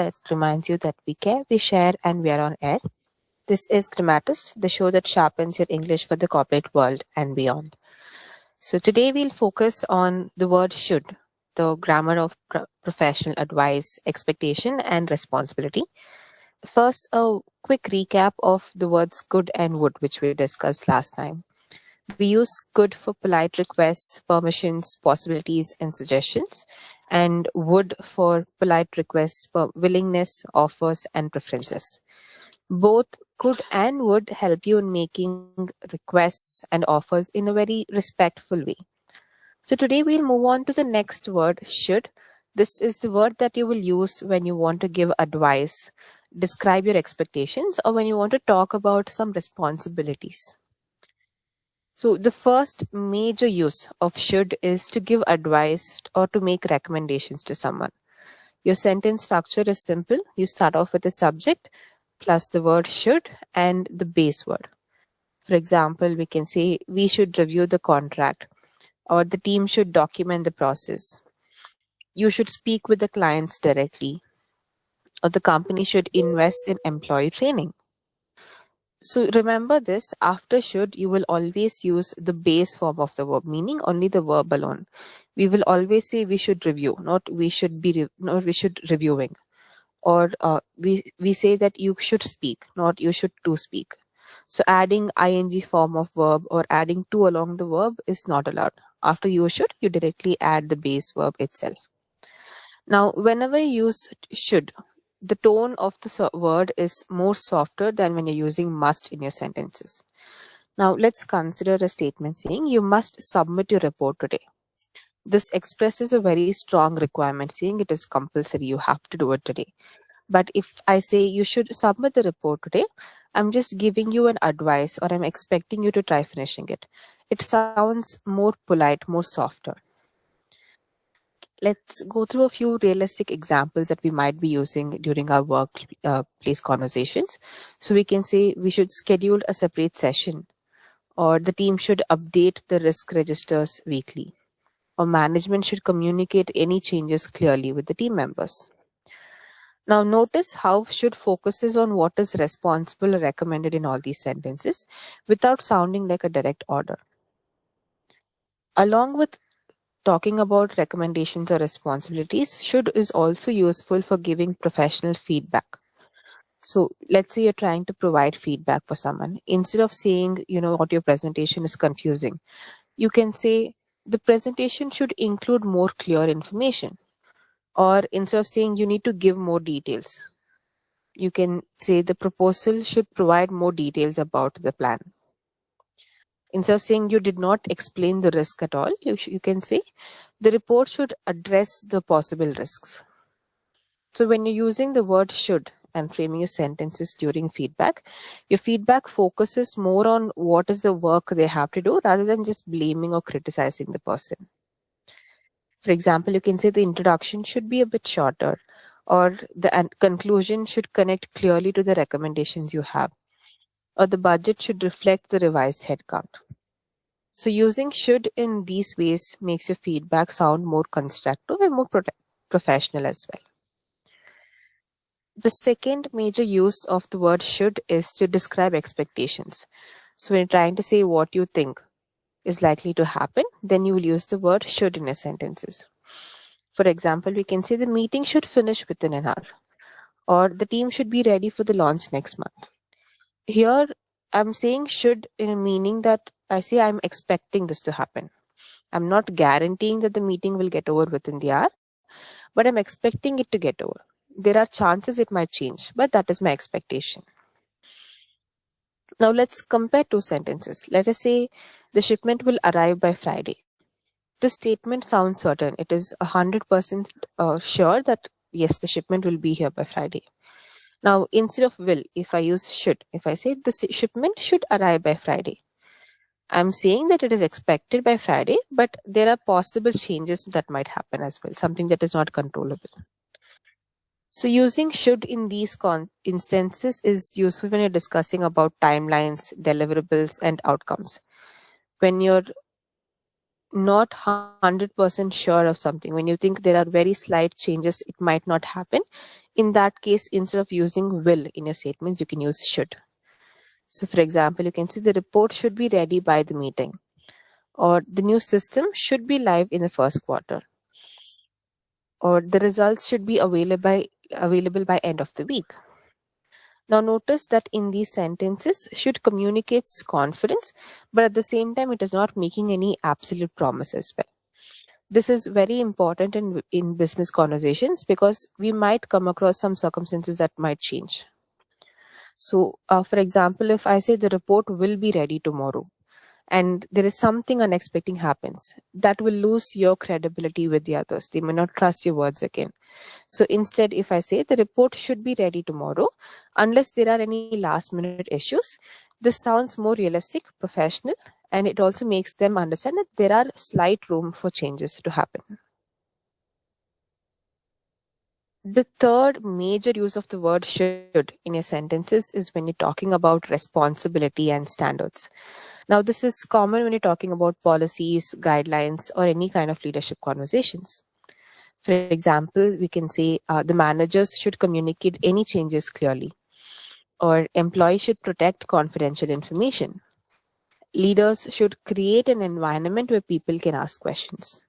that reminds you that we care, we share, and we are on air. This is Grammatist, the show that sharpens your English for the corporate world and beyond. So today we'll focus on the word should, the grammar of professional advice, expectation, and responsibility. First, a quick recap of the words could and would, which we discussed last time. We use could for polite requests, permissions, possibilities, and suggestions, and would for polite requests, willingness, offers, and preferences. Both could and would help you in making requests and offers in a very respectful way. So today we'll move on to the next word, should. This is the word that you will use when you want to give advice, describe your expectations, or when you want to talk about some responsibilities. So the first major use of should is to give advice or to make recommendations to someone. Your sentence structure is simple. You start off with the subject plus the word should and the base word. For example, we can say we should review the contract, or the team should document the process. You should speak with the clients directly, or the company should invest in employee training. So remember this, after should, you will always use the base form of the verb, meaning only the verb alone. We will always say we should review, not we should be, not we should reviewing. Or we say that you should speak, not you should to speak. So adding ing form of verb or adding to along the verb is not allowed. After you should, you directly add the base verb itself. Now, whenever you use should, the tone of the word is more softer than when you're using must in your sentences. Now, let's consider a statement saying you must submit your report today. This expresses a very strong requirement, saying it is compulsory, you have to do it today. But if I say you should submit the report today, I'm just giving you an advice, or I'm expecting you to try finishing it. It sounds more polite, more softer. Let's go through a few realistic examples that we might be using during our workplace conversations. So we can say we should schedule a separate session, or the team should update the risk registers weekly, or management should communicate any changes clearly with the team members. Now notice how should focuses on what is responsible or recommended in all these sentences without sounding like a direct order. Along with talking about recommendations or responsibilities, should is also useful for giving professional feedback. So let's say you're trying to provide feedback for someone. Instead of saying, what your presentation is confusing, you can say the presentation should include more clear information. Or instead of saying you need to give more details, you can say the proposal should provide more details about the plan. Instead of saying you did not explain the risk at all, you can say the report should address the possible risks. So when you're using the word should and framing your sentences during feedback, your feedback focuses more on what is the work they have to do rather than just blaming or criticizing the person. For example, you can say the introduction should be a bit shorter, or the conclusion should connect clearly to the recommendations you have, or the budget should reflect the revised headcount. So using should in these ways makes your feedback sound more constructive and more professional as well. The second major use of the word should is to describe expectations. So when you're trying to say what you think is likely to happen, then you will use the word should in your sentences. For example, we can say the meeting should finish within an hour, or the team should be ready for the launch next month. Here, I'm saying should in a meaning that I say I'm expecting this to happen. I'm not guaranteeing that the meeting will get over within the hour, but I'm expecting it to get over. There are chances it might change, but that is my expectation. Now let's compare two sentences. Let us say the shipment will arrive by Friday. This statement sounds certain. It is 100% sure that yes, the shipment will be here by Friday. Now, instead of will, if I use should, if I say the shipment should arrive by Friday, I'm saying that it is expected by Friday, but there are possible changes that might happen as well, something that is not controllable. So using should in these instances is useful when you're discussing about timelines, deliverables, and outcomes. When you're not 100% sure of something, when you think there are very slight changes, it might not happen, In that case, instead of using will in your statements, you can use should. So, for example, you can say the report should be ready by the meeting, or the new system should be live in the first quarter, or the results should be available by end of the week. Now, notice that in these sentences, should communicates confidence, but at the same time, it is not making any absolute promise as well. This is very important in business conversations because we might come across some circumstances that might change. So, for example, if I say the report will be ready tomorrow, and there is something unexpected happens, that will lose your credibility with the others. They may not trust your words again. So instead, if I say the report should be ready tomorrow, unless there are any last minute issues, this sounds more realistic, professional, and it also makes them understand that there are slight room for changes to happen. The third major use of the word should in your sentences is when you're talking about responsibility and standards. Now, this is common when you're talking about policies, guidelines, or any kind of leadership conversations. For example, we can say the managers should communicate any changes clearly, or employees should protect confidential information. Leaders should create an environment where people can ask questions,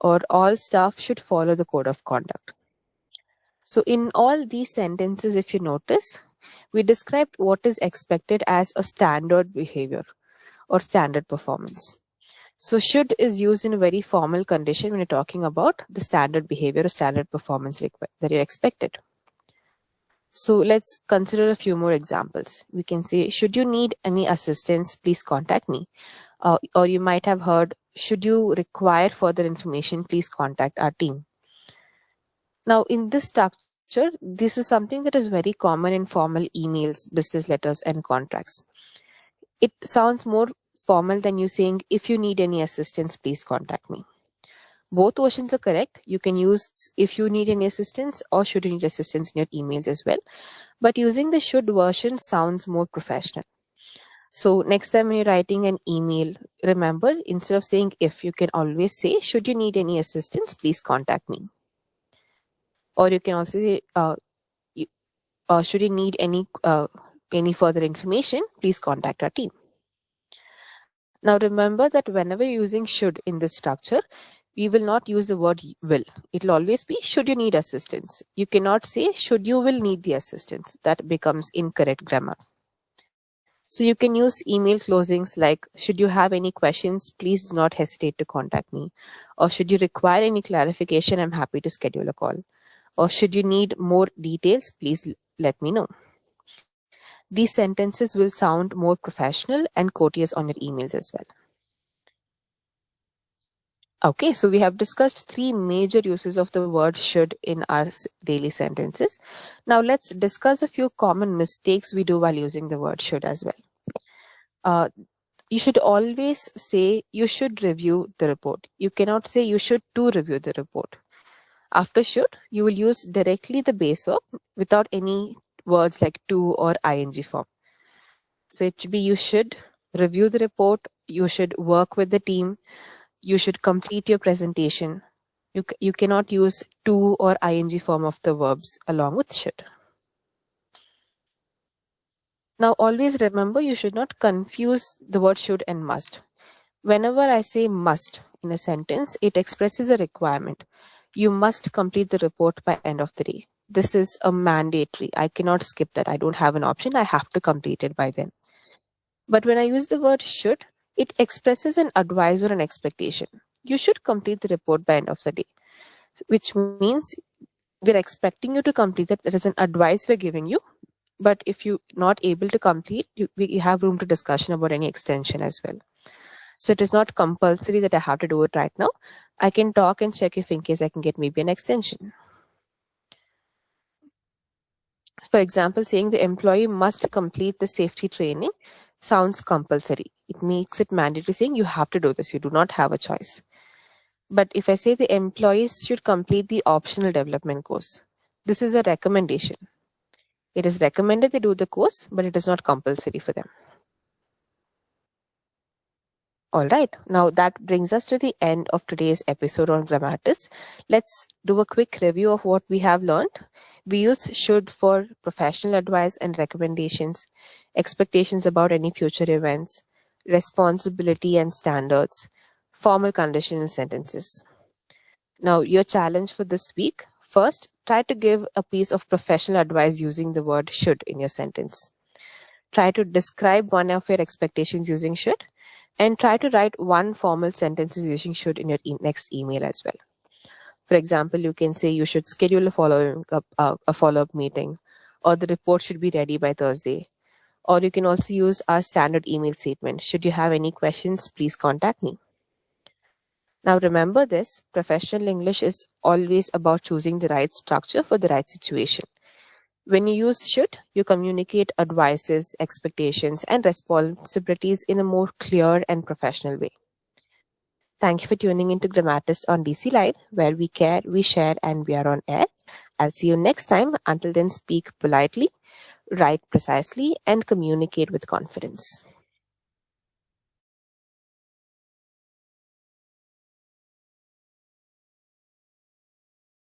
or all staff should follow the code of conduct. So, in all these sentences, if you notice, we described what is expected as a standard behavior or standard performance. So, should is used in a very formal condition when you're talking about the standard behavior or standard performance that you're expected. So, let's consider a few more examples. We can say, should you need any assistance, please contact me. Or you might have heard, should you require further information, please contact our team. Now, in this structure, this is something that is very common in formal emails, business letters, and contracts. It sounds more formal than you saying, if you need any assistance, please contact me. Both versions are correct. You can use if you need any assistance or should you need assistance in your emails as well. But using the should version sounds more professional. So next time when you're writing an email, remember, instead of saying if, you can always say, should you need any assistance, please contact me. Or you can also say, should you need any further information, please contact our team. Now remember that whenever you're using should in this structure, we will not use the word will. It will always be should you need assistance. You cannot say should you will need the assistance. That becomes incorrect grammar. So you can use email closings like, should you have any questions, please do not hesitate to contact me. Or should you require any clarification, I'm happy to schedule a call. Or should you need more details, please let me know. These sentences will sound more professional and courteous on your emails as well. Okay, so we have discussed three major uses of the word should in our daily sentences. Now let's discuss a few common mistakes we do while using the word should as well. You should always say you should review the report. You cannot say you should to review the report. After should, you will use directly the base verb without any words like to or ing form. So it should be you should review the report, you should work with the team, you should complete your presentation. You cannot use to or ing form of the verbs along with should. Now always remember, you should not confuse the word should and must. Whenever I say must in a sentence, it expresses a requirement. You must complete the report by end of the day. This is a mandatory. I cannot skip that. I don't have an option. I have to complete it by then. But when I use the word should, it expresses an advice or an expectation. You should complete the report by end of the day, which means we're expecting you to complete that. That is an advice we're giving you. But if you're not able to complete, we have room to discussion about any extension as well. So it is not compulsory that I have to do it right now. I can talk and check if in case I can get maybe an extension. For example, saying the employee must complete the safety training sounds compulsory. It makes it mandatory, saying you have to do this. You do not have a choice. But if I say the employees should complete the optional development course, this is a recommendation. It is recommended they do the course, but it is not compulsory for them. All right, now that brings us to the end of today's episode on Grammatist. Let's do a quick review of what we have learned. We use should for professional advice and recommendations, expectations about any future events, responsibility and standards, formal conditional sentences. Now, your challenge for this week: first, try to give a piece of professional advice using the word should in your sentence. Try to describe one of your expectations using should, and try to write one formal sentence using should in your next email as well. For example, you can say you should schedule a follow-up meeting, or the report should be ready by Thursday. Or you can also use our standard email statement: should you have any questions, please contact me. Now remember this: professional English is always about choosing the right structure for the right situation. When you use should, you communicate advices, expectations, and responsibilities in a more clear and professional way. Thank you for tuning into Grammatist on DC Live, where we care, we share, and we are on air. I'll see you next time. Until then, speak politely, write precisely, and communicate with confidence.